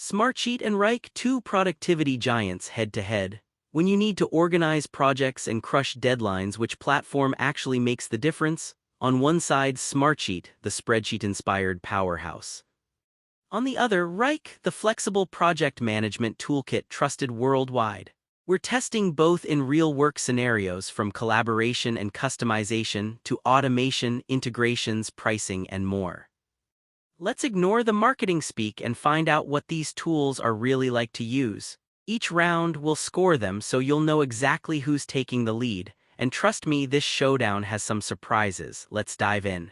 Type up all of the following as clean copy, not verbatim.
Smartsheet and Wrike, two productivity giants head-to-head. When you need to organize projects and crush deadlines, which platform actually makes the difference? On one side, Smartsheet, the spreadsheet-inspired powerhouse. On the other, Wrike, the flexible project management toolkit trusted worldwide. We're testing both in real-work scenarios, from collaboration and customization to automation, integrations, pricing, and more. Let's ignore the marketing speak and find out what these tools are really like to use. Each round will score them so you'll know exactly who's taking the lead, and trust me, this showdown has some surprises. Let's dive in.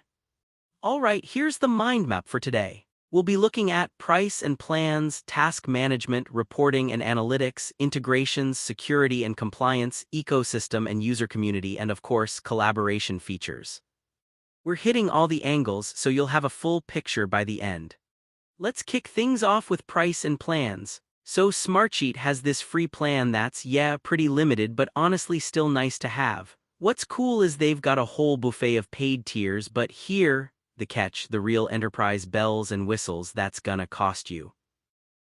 Alright, here's the mind map for today. We'll be looking at price and plans, task management, reporting and analytics, integrations, security and compliance, ecosystem and user community, and of course, collaboration features. We're hitting all the angles, so you'll have a full picture by the end. Let's kick things off with price and plans. So Smartsheet has this free plan that's, pretty limited, but honestly still nice to have. What's cool is they've got a whole buffet of paid tiers, but here, the catch, the real enterprise bells and whistles, that's gonna cost you.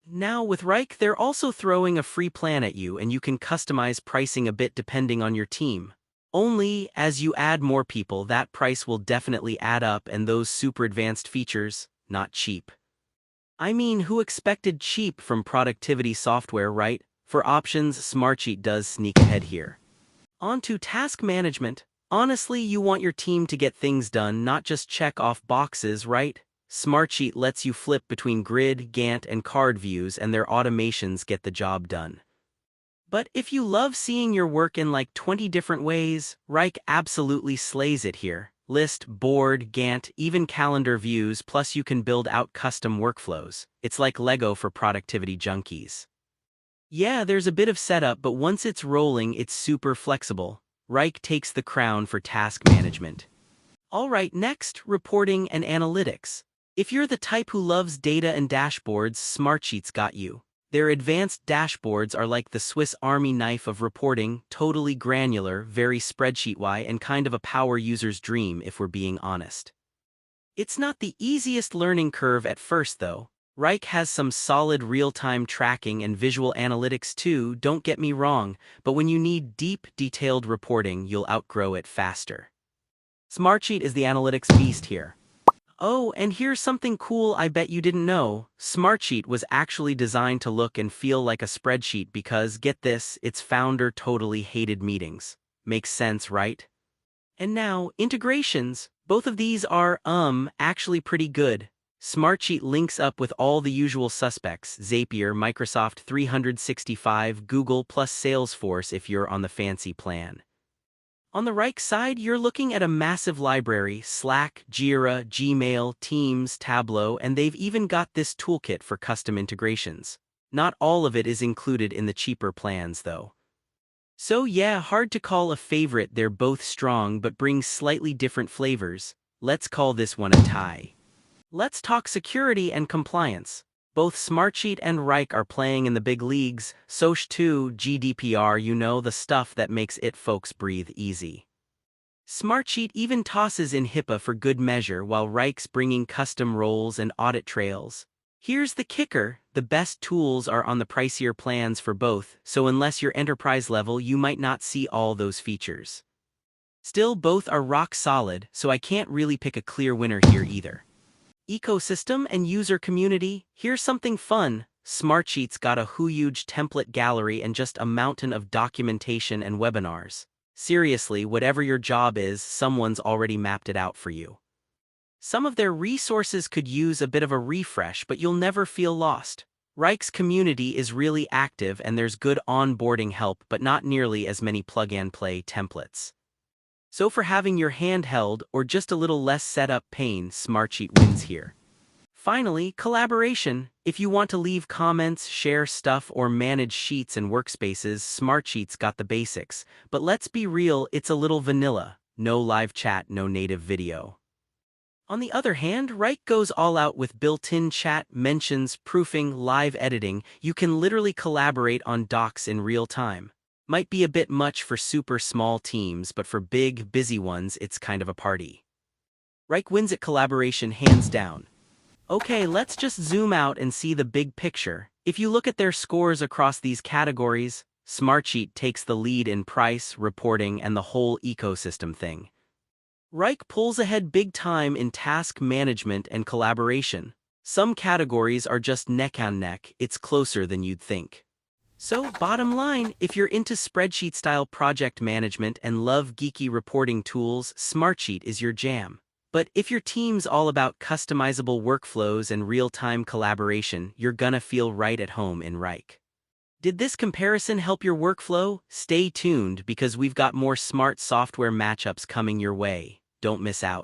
Now with Wrike, they're also throwing a free plan at you, and you can customize pricing a bit depending on your team. Only, as you add more people, that price will definitely add up, and those super advanced features, not cheap. I mean, who expected cheap from productivity software, right? For options, Smartsheet does sneak ahead here. On to task management. Honestly, you want your team to get things done, not just check off boxes, right? Smartsheet lets you flip between grid, Gantt, and card views, and their automations get the job done. But if you love seeing your work in like 20 different ways, Wrike absolutely slays it here. List, board, Gantt, even calendar views, plus you can build out custom workflows. It's like Lego for productivity junkies. Yeah, there's a bit of setup, but once it's rolling, it's super flexible. Wrike takes the crown for task management. Alright, next, reporting and analytics. If you're the type who loves data and dashboards, Smartsheet's got you. Their advanced dashboards are like the Swiss Army knife of reporting, totally granular, very spreadsheet-y, and kind of a power user's dream if we're being honest. It's not the easiest learning curve at first though. Wrike has some solid real-time tracking and visual analytics too, don't get me wrong, but when you need deep, detailed reporting, you'll outgrow it faster. Smartsheet is the analytics beast here. Oh, and here's something cool I bet you didn't know. Smartsheet was actually designed to look and feel like a spreadsheet because, get this, its founder totally hated meetings. Makes sense, right? And now, integrations. Both of these are, actually pretty good. Smartsheet links up with all the usual suspects: Zapier, Microsoft 365, Google, plus Salesforce if you're on the fancy plan. On the Wrike side, you're looking at a massive library: Slack, Jira, Gmail, Teams, Tableau, and they've even got this toolkit for custom integrations. Not all of it is included in the cheaper plans though. So yeah, hard to call a favorite, they're both strong but bring slightly different flavors. Let's call this one a tie. Let's talk security and compliance. Both Smartsheet and Wrike are playing in the big leagues. SOC 2, GDPR, you know, the stuff that makes it folks breathe easy. Smartsheet even tosses in HIPAA for good measure, while Wrike's bringing custom roles and audit trails. Here's the kicker: the best tools are on the pricier plans for both, so unless you're enterprise level, you might not see all those features. Still, both are rock solid, so I can't really pick a clear winner here either. Ecosystem and user community. Here's something fun. Smartsheet's got a huge template gallery and just a mountain of documentation and webinars. Seriously, whatever your job is, someone's already mapped it out for you. Some of their resources could use a bit of a refresh, but you'll never feel lost. Wrike's community is really active and there's good onboarding help, but not nearly as many plug-and-play templates. So for having your hand held or just a little less setup pain, Smartsheet wins here. Finally, collaboration. If you want to leave comments, share stuff, or manage sheets and workspaces, Smartsheet's got the basics. But let's be real, it's a little vanilla. No live chat, no native video. On the other hand, Wrike goes all out with built-in chat, mentions, proofing, live editing. You can literally collaborate on docs in real time. Might be a bit much for super small teams, but for big, busy ones, it's kind of a party. Wrike wins at collaboration hands down. Okay, let's just zoom out and see the big picture. If you look at their scores across these categories, Smartsheet takes the lead in price, reporting, and the whole ecosystem thing. Wrike pulls ahead big time in task management and collaboration. Some categories are just neck and neck, it's closer than you'd think. So, bottom line, if you're into spreadsheet-style project management and love geeky reporting tools, Smartsheet is your jam. But if your team's all about customizable workflows and real-time collaboration, you're gonna feel right at home in Wrike. Did this comparison help your workflow? Stay tuned because we've got more smart software matchups coming your way. Don't miss out.